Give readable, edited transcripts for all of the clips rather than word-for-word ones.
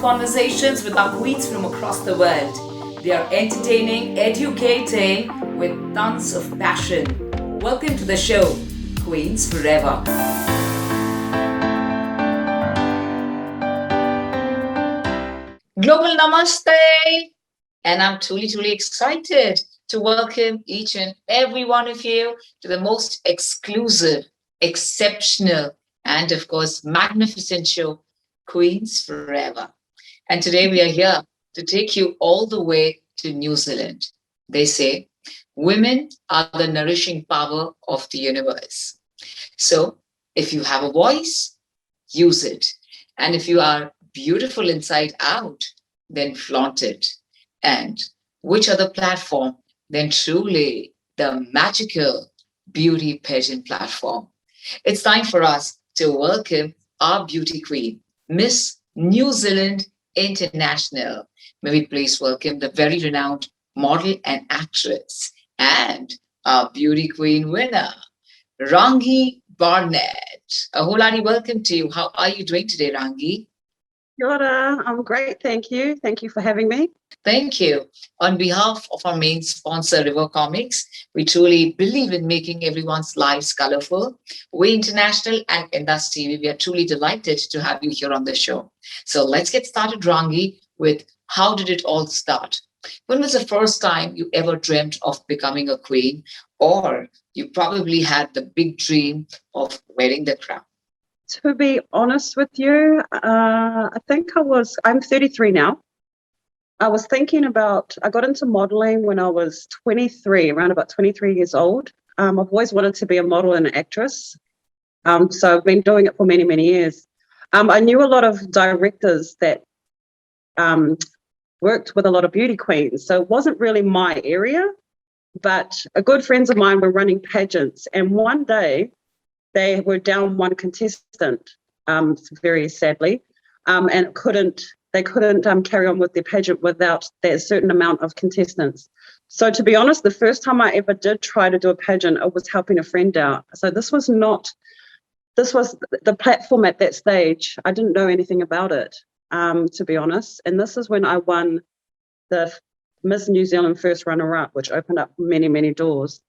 conversations with our queens from across the world. They are entertaining, educating with tons of passion. Welcome to the show, Queens Forever. Global Namaste! And I'm truly excited to welcome each and every one of you to the most exclusive, exceptional, and of course, magnificent show, Queens Forever. And today we are here to take you all the way to New Zealand. They say, women are the nourishing power of the universe. So if you have a voice, use it. And if you are beautiful inside out, then flaunt it. And which other platform than truly the magical beauty pageant platform? It's time for us to welcome our beauty queen, Miss New Zealand International. May we please welcome the very renowned model and actress and our beauty queen winner, Rangi Barnett. A whole lot of welcome to you. How are you doing today, Rangi? Kia ora. I'm great, thank you. Thank you for having me. Thank you. On behalf of our main sponsor, River Comics, we truly believe in making everyone's lives colorful. We International and IndusTV, we are truly delighted to have you here on the show. So let's get started, Rangi, with how did it all start? When was the first time you ever dreamt of becoming a queen? Or you probably had the big dream of wearing the crown? To be honest with you, I'm 33 now. I was thinking about, I got into modeling when I was 23, around about 23 years old. I've always wanted to be a model and an actress. So I've been doing it for many years. I knew a lot of directors that worked with a lot of beauty queens. So it wasn't really my area, but good friends of mine were running pageants. And one day they were down one contestant, very sadly, and they couldn't carry on with their pageant without that certain amount of contestants. So to be honest, the first time I ever did try to do a pageant, I was helping a friend out. So this was the platform at that stage. I didn't know anything about it, to be honest. And this is when I won the Miss New Zealand first runner-up, which opened up many doors.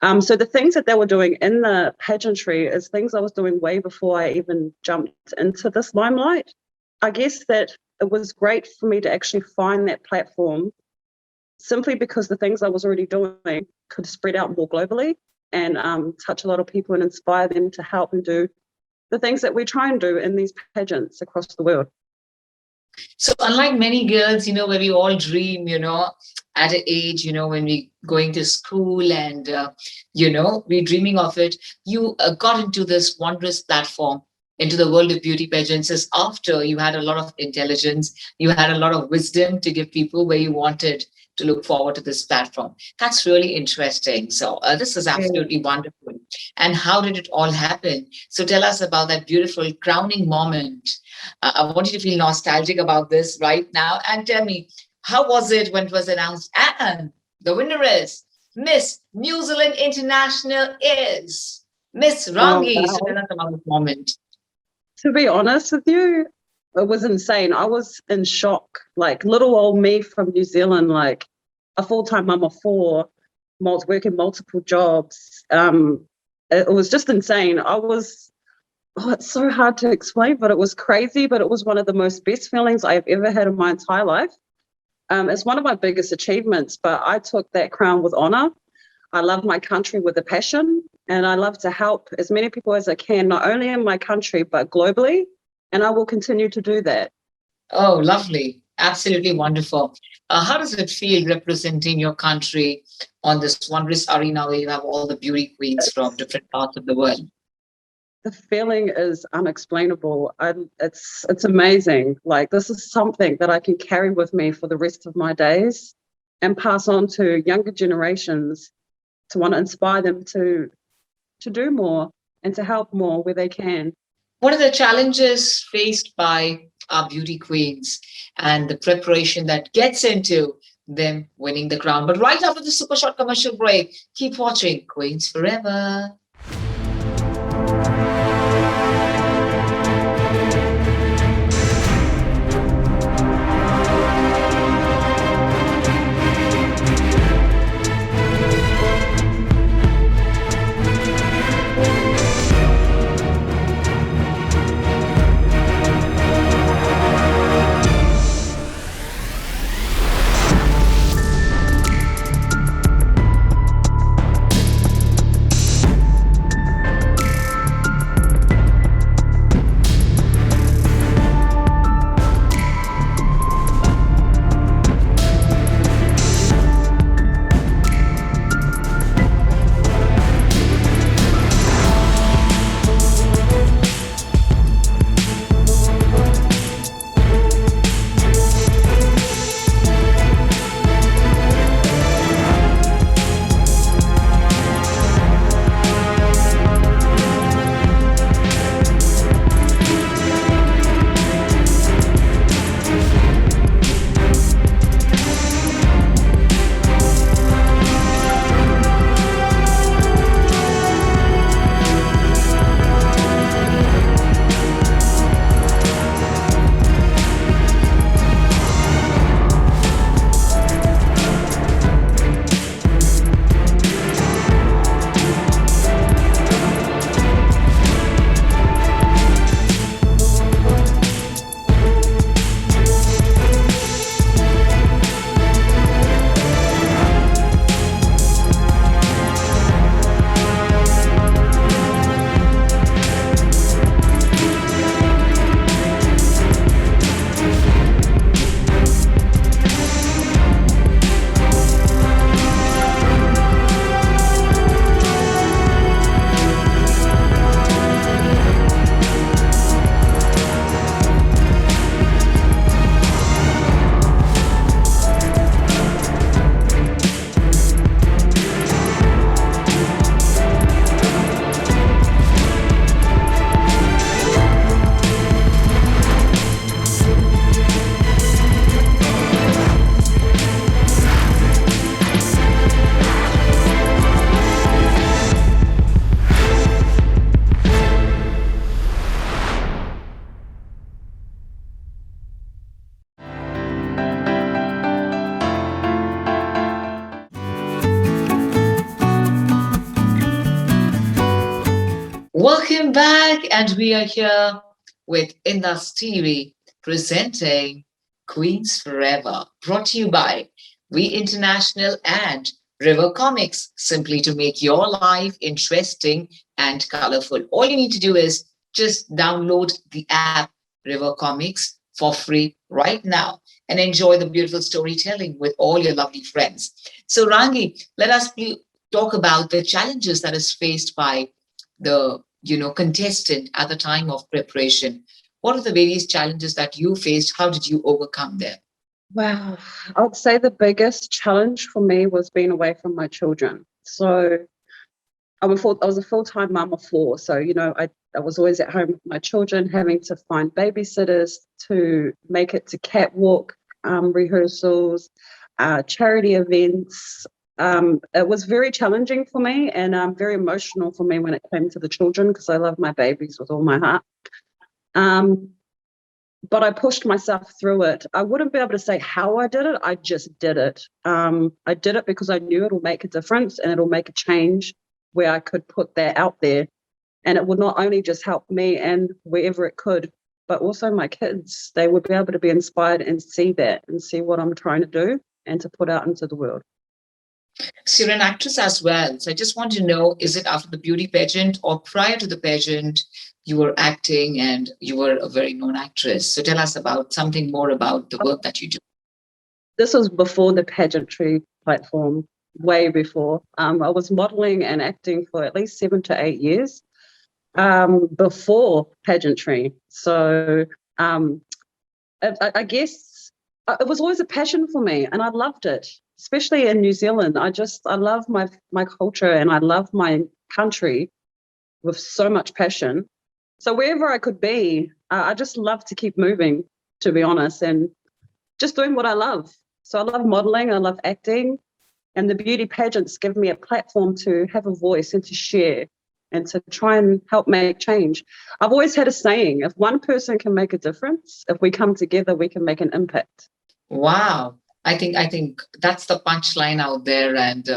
So the things that they were doing in the pageantry is things I was doing way before I even jumped into this limelight. I guess that it was great for me to actually find that platform simply because the things I was already doing could spread out more globally and touch a lot of people and inspire them to help and do the things that we try and do in these pageants across the world. So unlike many girls, where we all dream, at an age, when we going to school and, we're dreaming of it, you got into this wondrous platform, into the world of beauty pageants is after you had a lot of intelligence, you had a lot of wisdom to give people where you wanted to look forward to this platform. That's really interesting. So this is absolutely wonderful. And how did it all happen? So tell us about that beautiful crowning moment. I want you to feel nostalgic about this right now and tell me, how was it when it was announced? And the winner is Miss New Zealand International is Miss Rangi. Oh, wow. So tell us about this moment. To be honest with you, it was insane. I was in shock, like little old me from New Zealand, like a full-time mum of four, working multiple jobs. It was just insane. It's so hard to explain, but it was crazy, but it was one of the best feelings I've ever had in my entire life. It's one of my biggest achievements, but I took that crown with honor. I love my country with a passion, and I love to help as many people as I can, not only in my country, but globally. And I will continue to do that. Oh, lovely. Absolutely wonderful. How does it feel representing your country on this wondrous arena where you have all the beauty queens from different parts of the world? The feeling is unexplainable. It's amazing. Like, this is something that I can carry with me for the rest of my days and pass on to younger generations to want to inspire them to do more and to help more where they can. What are the challenges faced by our beauty queens and the preparation that gets into them winning the crown? But right after the super short commercial break, keep watching Queens Forever. Welcome back, and we are here with IndusTV presenting Queens Forever, brought to you by We International and River Comics, simply to make your life interesting and colorful. All you need to do is just download the app River Comics for free right now and enjoy the beautiful storytelling with all your lovely friends. So Rangi, let us talk about the challenges that is faced by the contestant at the time of preparation. What are the various challenges that you faced? How did you overcome them? Wow, I would say the biggest challenge for me was being away from my children. So I was a full-time mum of four. So, I was always at home with my children, having to find babysitters to make it to catwalk rehearsals, charity events. It was very challenging for me and very emotional for me when it came to the children, because I love my babies with all my heart. But I pushed myself through it. I wouldn't be able to say how I did it. I just did it. I did it because I knew it'll make a difference and it'll make a change where I could put that out there. And it would not only just help me and wherever it could, but also my kids. They would be able to be inspired and see that and see what I'm trying to do and to put out into the world. So you're an actress as well. So I just want to know, is it after the beauty pageant or prior to the pageant you were acting and you were a very known actress? So tell us about something more about the work that you do. This was before the pageantry platform, way before. I was modeling and acting for at least 7 to 8 years before pageantry. So I guess it was always a passion for me and I loved it, especially in New Zealand. I love my culture and I love my country with so much passion. So wherever I could be, I just love to keep moving, to be honest, and just doing what I love. So I love modeling, I love acting, and the beauty pageants give me a platform to have a voice and to share and to try and help make change. I've always had a saying, if one person can make a difference, if we come together, we can make an impact. Wow. I think that's the punchline out there, and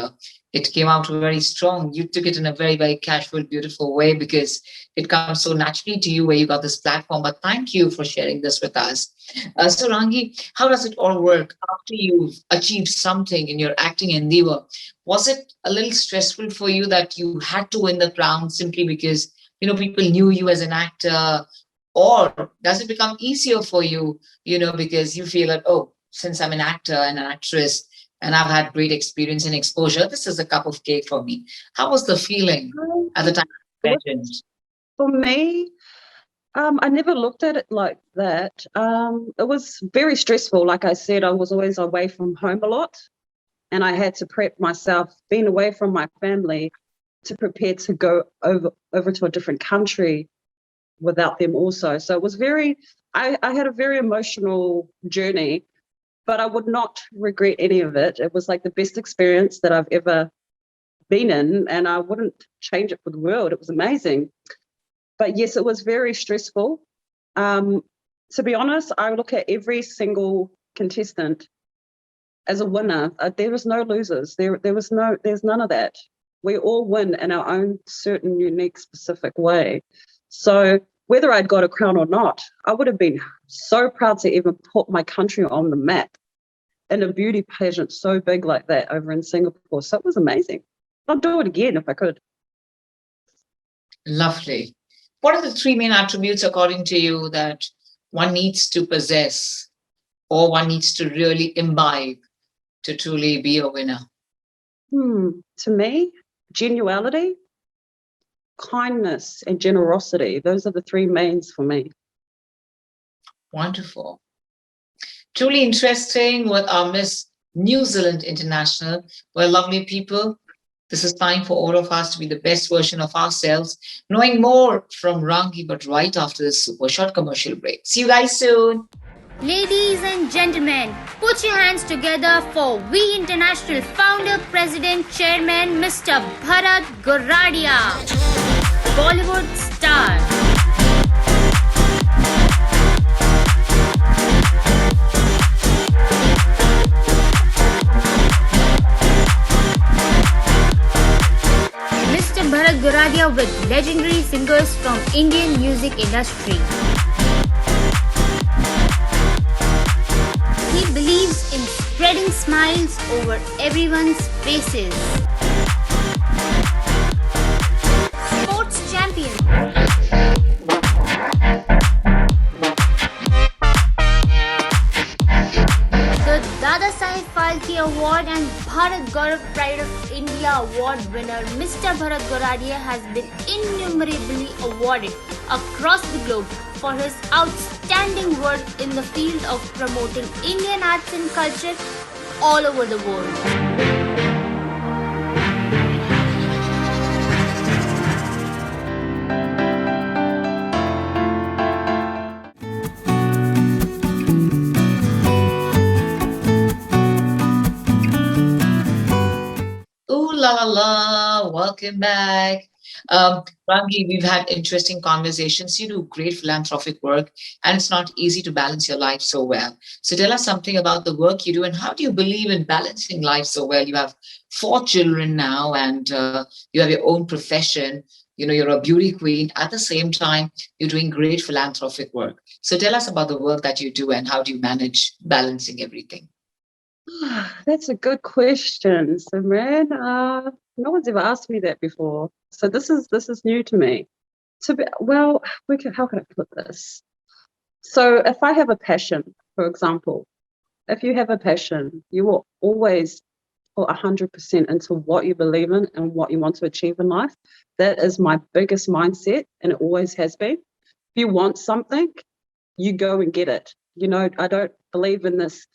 it came out very strong. You took it in a very, very casual, beautiful way because it comes so naturally to you where you got this platform. But thank you for sharing this with us. So Rangi, how does it all work after you've achieved something in your acting endeavor? Was it a little stressful for you that you had to win the crown simply because, people knew you as an actor? Or does it become easier for you, because you feel like, oh, since I'm an actor and an actress and I've had great experience and exposure, this is a cup of cake for me. How was the feeling at the time of the pageant? For me, I never looked at it like that. It was very stressful. Like I said, I was always away from home a lot and I had to prep myself, being away from my family, to prepare to go over to a different country without them also. So it was I had a very emotional journey, but I would not regret any of it. It was like the best experience that I've ever been in, and I wouldn't change it for the world. It was amazing. But yes, it was very stressful. To be honest, I look at every single contestant as a winner. There was no losers. There's none of that. We all win in our own certain, unique, specific way. So whether I'd got a crown or not, I would have been so proud to even put my country on the map in a beauty pageant so big like that over in Singapore. So it was amazing. I'd do it again if I could. Lovely. What are the 3 main attributes, according to you, that one needs to possess or one needs to really imbibe to truly be a winner? To me, genuality, kindness and generosity. Those are the 3 mains for me. Wonderful. Truly interesting with our Miss New Zealand International. We're lovely people. This is time for all of us to be the best version of ourselves. Knowing more from Rangi, but right after this super short commercial break. See you guys soon. Ladies and gentlemen, put your hands together for We International Founder, President, Chairman, Mr. Bharat Goradia, Bollywood star. Mr. Bharat Goradia with legendary singers from Indian music industry. He believes in spreading smiles over everyone's faces. Sports champion. The Dada Saheb Phalke Award and Bharat Gaurav Pride of India Award winner Mr. Bharat Goradia has been innumerably awarded across the globe for his outstanding work in the field of promoting Indian arts and culture all over the world. Ooh la la, welcome back. Rangi, we've had interesting conversations. You do great philanthropic work, and it's not easy to balance your life so well. So tell us something about the work you do, and how do you believe in balancing life so well? You have 4 children now, and you have your own profession. You know, you're a beauty queen. At the same time, you're doing great philanthropic work. So tell us about the work that you do, and how do you manage balancing everything? That's a good question, Simran. No one's ever asked me that before, so this is new to me. How can I put this? So, if I have a passion, for example, if you have a passion, you will always put 100% into what you believe in and what you want to achieve in life. That is my biggest mindset, and it always has been. If you want something, you go and get it. You know, I don't believe in this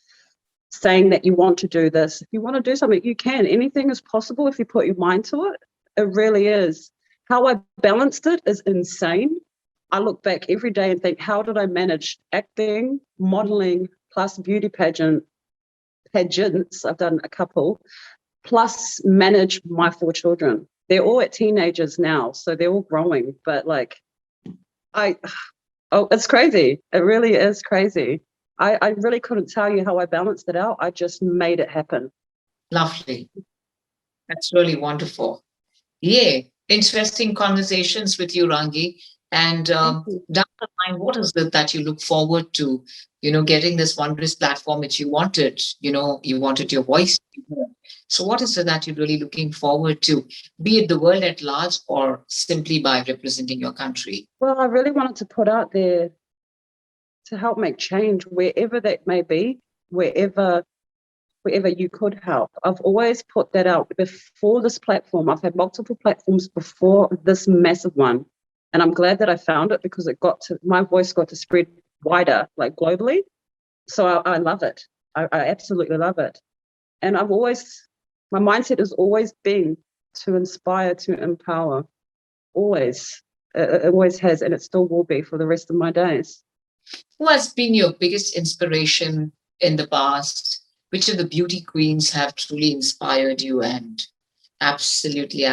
saying that you want to do this. If you want to do something, you can. Anything is possible if you put your mind to it. It really is. How I balanced it is insane. I look back every day and think, how did I manage acting, modeling, plus beauty pageants? I've done a couple, plus manage my 4 children. They're all at teenagers now, so they're all growing. But it's crazy. It really is crazy. I really couldn't tell you how I balanced it out. I just made it happen. Lovely. That's really wonderful. Yeah, interesting conversations with you, Rangi. And down the line, what is it that you look forward to, getting this wondrous platform which you wanted? You wanted your voice to be heard. So what is it that you're really looking forward to, be it the world at large or simply by representing your country? Well, I really wanted to put out there to help make change wherever that may be, wherever you could help. I've always put that out before this platform. I've had multiple platforms before this massive one, and I'm glad that I found it because my voice got to spread wider, like globally. So I love it. I absolutely love it. And my mindset has always been to inspire, to empower, always. It always has, and it still will be for the rest of my days. Who has been your biggest inspiration in the past? Which of the beauty queens have truly inspired you and absolutely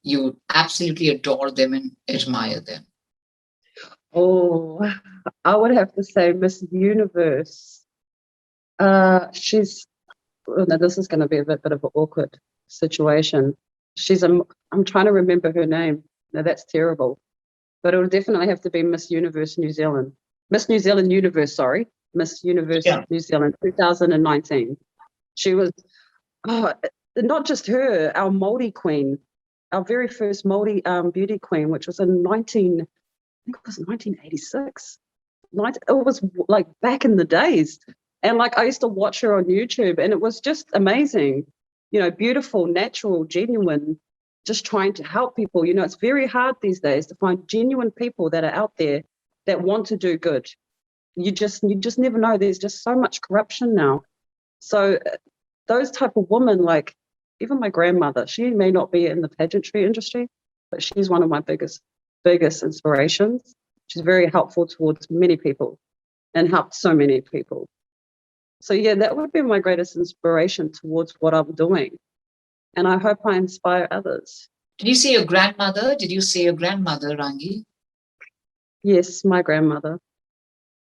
you absolutely adore them and admire them? Oh, I would have to say Miss Universe. Now this is going to be a bit of an awkward situation. I'm trying to remember her name. Now that's terrible. But it would definitely have to be Miss Universe New Zealand. Miss New Zealand Universe, sorry. Miss Universe New Zealand 2019. She was, not just her, our Māori queen, our very first Māori beauty queen, which was in 1986. It was like back in the days. And I used to watch her on YouTube, and it was just amazing. Beautiful, natural, genuine, just trying to help people. It's very hard these days to find genuine people that are out there that want to do good. You just never know. There's just so much corruption now. So those type of women, like even my grandmother, she may not be in the pageantry industry, but she's one of my biggest inspirations. She's very helpful towards many people and helped so many people. So yeah, that would be my greatest inspiration towards what I'm doing. And I hope I inspire others. Did you say your grandmother? Did you say your grandmother, Rangi? Yes, my grandmother.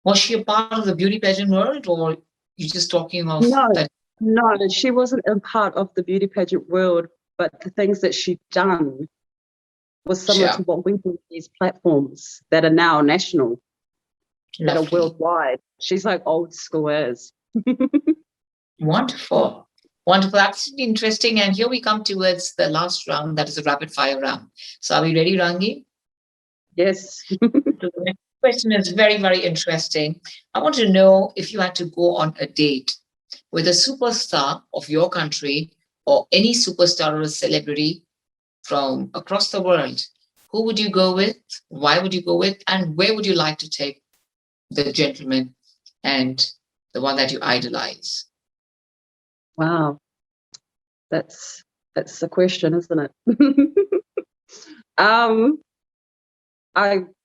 Was she a part of the beauty pageant world, or you're just talking of that? No, she wasn't a part of the beauty pageant world, but the things that she'd done was similar Sure. to what we do with these platforms that are now national, that are Lovely. worldwide. She's like old school as. Wonderful. Wonderful. Absolutely interesting. And here we come towards the last round, that is a rapid fire round. So are we ready, Rangi? Yes. So the next question is very, very interesting. I want to know if you had to go on a date with a superstar of your country or any superstar or a celebrity from across the world, who would you go with? Why would you go with? And where would you like to take the gentleman and the one that you idolize? Wow. That's the question, isn't it?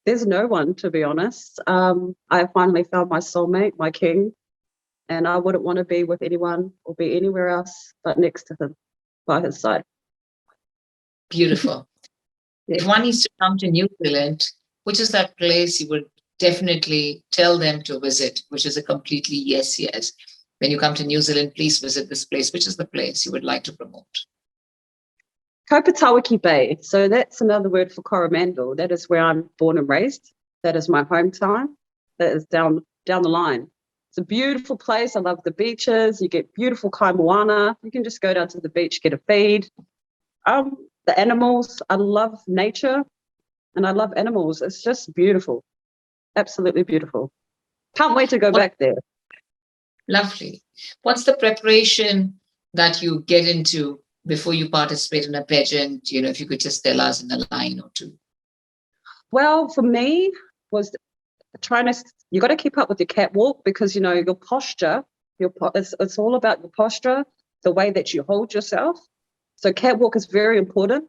There's no one, to be honest. I finally found my soulmate, my king, and I wouldn't want to be with anyone or be anywhere else but next to him, by his side. Beautiful. Yeah. If one needs to come to New Zealand, which is that place you would definitely tell them to visit, which is a completely yes, yes. When you come to New Zealand, please visit this place. Which is the place you would like to promote? Kopatawaki Bay. So that's another word for Coromandel. That is where I'm born and raised. That is my hometown. That is down the line. It's a beautiful place. I love the beaches. You get beautiful kaimoana. You can just go down to the beach, get a feed. The animals. I love nature, and I love animals. It's just beautiful. Absolutely beautiful. Can't wait to go back there. Lovely. What's the preparation that you get into before you participate in a pageant? You know, if you could just tell us in a line or two. Well, for me, was you got to keep up with your catwalk, because, you know, your posture, it's all about your posture, the way that you hold yourself. So catwalk is very important.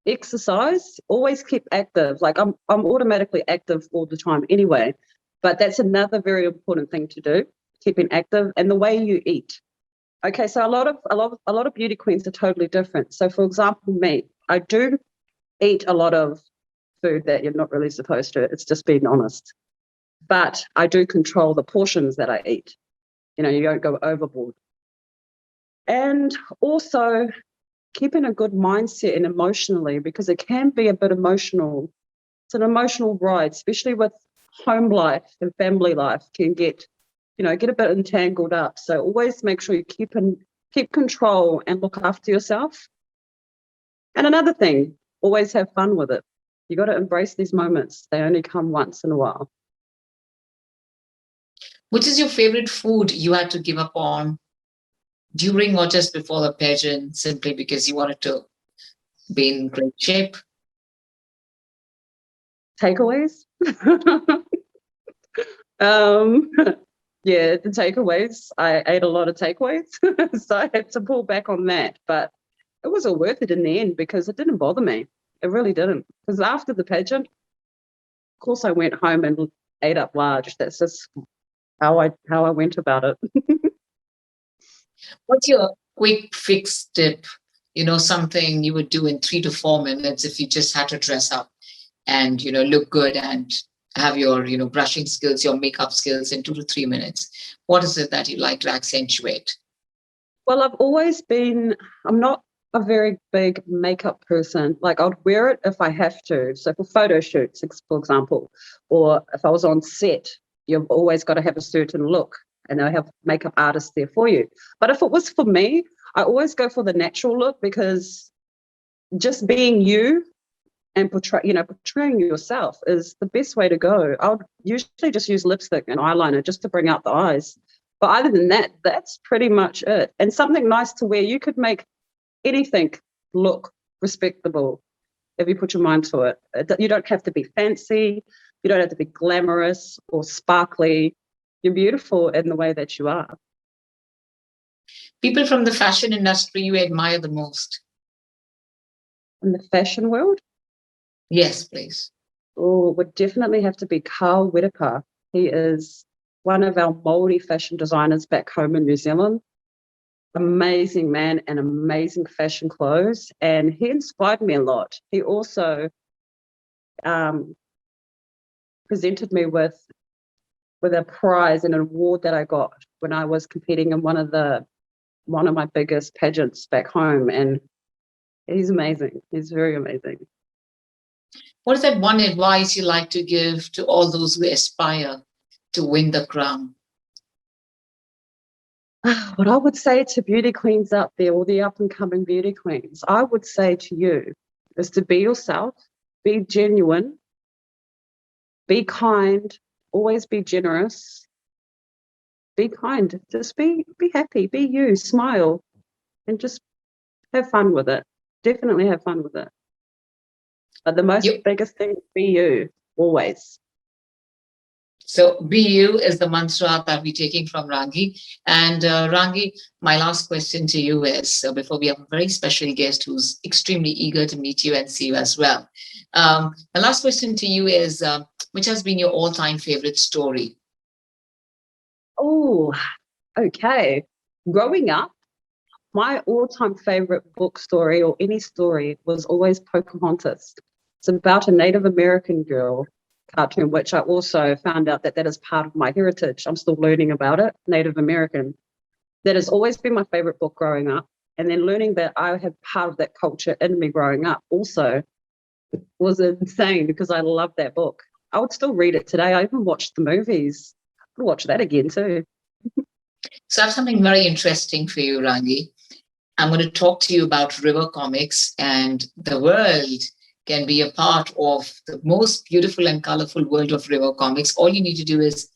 Exercise, always keep active. Like I'm automatically active all the time anyway, but that's another very important thing to do, keeping active, and the way you eat. Okay, so a lot of beauty queens are totally different. So for example, me, I do eat a lot of food that you're not really supposed to. It's just being honest. But I do control the portions that I eat. You know, you don't go overboard. And also keeping a good mindset and emotionally, because it can be a bit emotional. It's an emotional ride, especially with home life and family life can get a bit entangled up. So always make sure you keep control and look after yourself. And another thing, always have fun with it. You got to embrace these moments. They only come once in a while. Which is your favorite food you had to give up on during or just before the pageant, simply because you wanted to be in great shape? Takeaways. Yeah, the takeaways. I ate a lot of takeaways, so I had to pull back on that. But it was all worth it in the end, because it didn't bother me. It really didn't. Because after the pageant, of course, I went home and ate up large. That's just how I went about it. What's your quick fix tip? You know, something you would do in 3 to 4 minutes if you just had to dress up and, you know, look good and have your, you know, brushing skills, your makeup skills in 2 to 3 minutes. What is it that you like to accentuate? Well, I'm not a very big makeup person. Like, I'd wear it if I have to. So for photo shoots, for example, or if I was on set, you've always got to have a certain look, and I have makeup artists there for you. But if it was for me, I always go for the natural look, because just being you and portraying yourself is the best way to go. I would usually just use lipstick and eyeliner just to bring out the eyes. But other than that, that's pretty much it. And something nice to wear. You could make anything look respectable if you put your mind to it. You don't have to be fancy. You don't have to be glamorous or sparkly. You're beautiful in the way that you are. People from the fashion industry you admire the most? In the fashion world? Yes, please. Oh, it would definitely have to be Carl Whitaker. He is one of our Māori fashion designers back home in New Zealand. Amazing man and amazing fashion clothes. And he inspired me a lot. He also presented me with a prize and an award that I got when I was competing in one of my biggest pageants back home. And he's amazing. He's very amazing. What is that one advice you like to give to all those who aspire to win the crown? What I would say to beauty queens out there, all the up and coming beauty queens, I would say to you is to be yourself, be genuine, be kind, always be generous, be kind, just be happy, be you, smile, and just have fun with it. Definitely have fun with it. But the biggest thing, be you, always. So be you is the mantra that we're taking from Rangi. And Rangi, my last question to you is, before we have a very special guest who's extremely eager to meet you and see you as well. My last question to you is, which has been your all-time favorite story? Oh, okay. Growing up, my all-time favorite book story or any story was always Pocahontas. It's about a Native American girl cartoon, which I also found out that is part of my heritage. I'm still learning about it, Native American. That has always been my favorite book growing up. And then learning that I had part of that culture in me growing up also was insane because I love that book. I would still read it today. I even watched the movies. I'd watch that again too. So I have something very interesting for you, Rangi. I'm going to talk to you about River Comics, and the world can be a part of the most beautiful and colorful world of River Comics. All you need to do is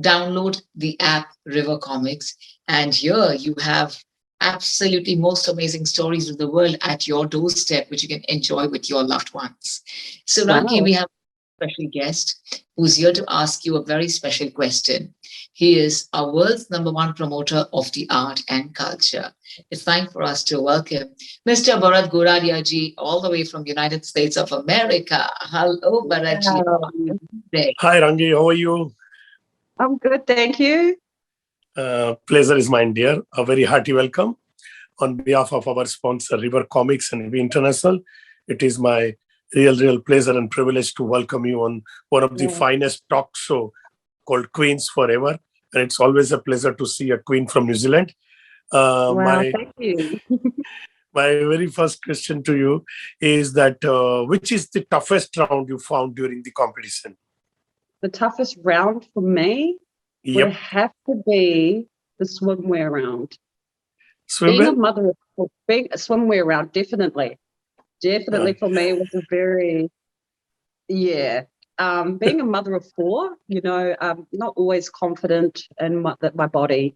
download the app River Comics, and here you have absolutely most amazing stories of the world at your doorstep, which you can enjoy with your loved ones. So Rangi, we have a special guest who's here to ask you a very special question. He is our world's #1 promoter of the art and culture. It's time for us to welcome Mr. Bharat Goradia ji, all the way from United States of America. Hello, Bharat ji. Hi, Rangi. How are you? I'm good, thank you. Pleasure is mine, dear. A very hearty welcome. On behalf of our sponsor, River Comics and We International, it is my real pleasure and privilege to welcome you on one of the finest talk show called Queens Forever. And it's always a pleasure to see a queen from New Zealand. Thank you. My very first question to you is that which is the toughest round you found during the competition? The toughest round for me would have to be the swimwear round. Swimwear? Being a mother of being a swimwear round, definitely for me was a very, being a mother of 4, not always confident in my body.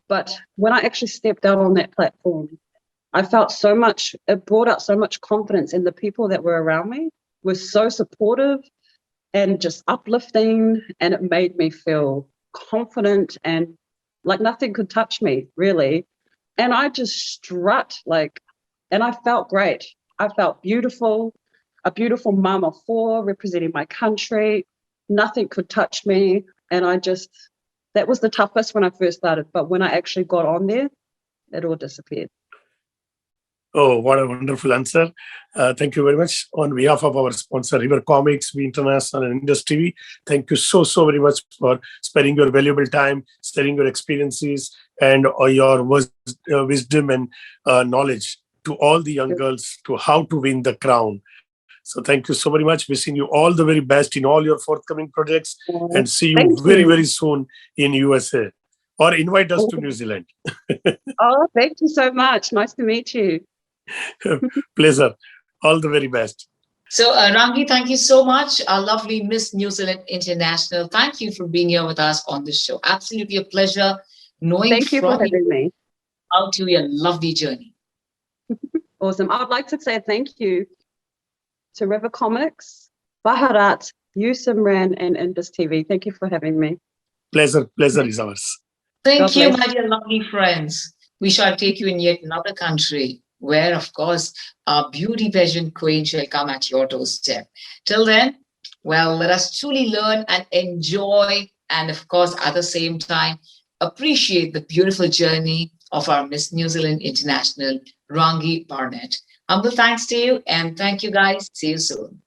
But when I actually stepped out on that platform, I felt it brought out so much confidence, and the people that were around me were so supportive and just uplifting, and it made me feel confident and like nothing could touch me, really. And I just strut and I felt great. I felt beautiful, a beautiful mom of 4 representing my country. Nothing could touch me. And that was the toughest when I first started. But when I actually got on there, it all disappeared. Oh, what a wonderful answer. Thank you very much. On behalf of our sponsor, River Comics, We International, and IndusTV, thank you so very much for sparing your valuable time, sharing your experiences and your wisdom and knowledge to all the young girls to how to win the crown. So thank you so very much. Wishing you all the very best in all your forthcoming projects, and see you very soon in USA, or invite us to New Zealand. Oh, thank you so much. Nice to meet you. Pleasure. All the very best. So Rangi, thank you so much. Our lovely Miss New Zealand International. Thank you for being here with us on this show. Absolutely a pleasure knowing Thank you for having me. Out to your lovely journey. Awesome. I would like to say thank you to River Comics, Bharat, you, Simran, and IndusTV. Thank you for having me. Pleasure is ours. Thank you, my dear lovely friends. We shall take you in yet another country where, of course, our beauty pageant queen shall come at your doorstep. Till then, well, let us truly learn and enjoy, and of course, at the same time, appreciate the beautiful journey of our Miss New Zealand International, Rangi Barnett. Humble thanks to you, and thank you guys. See you soon.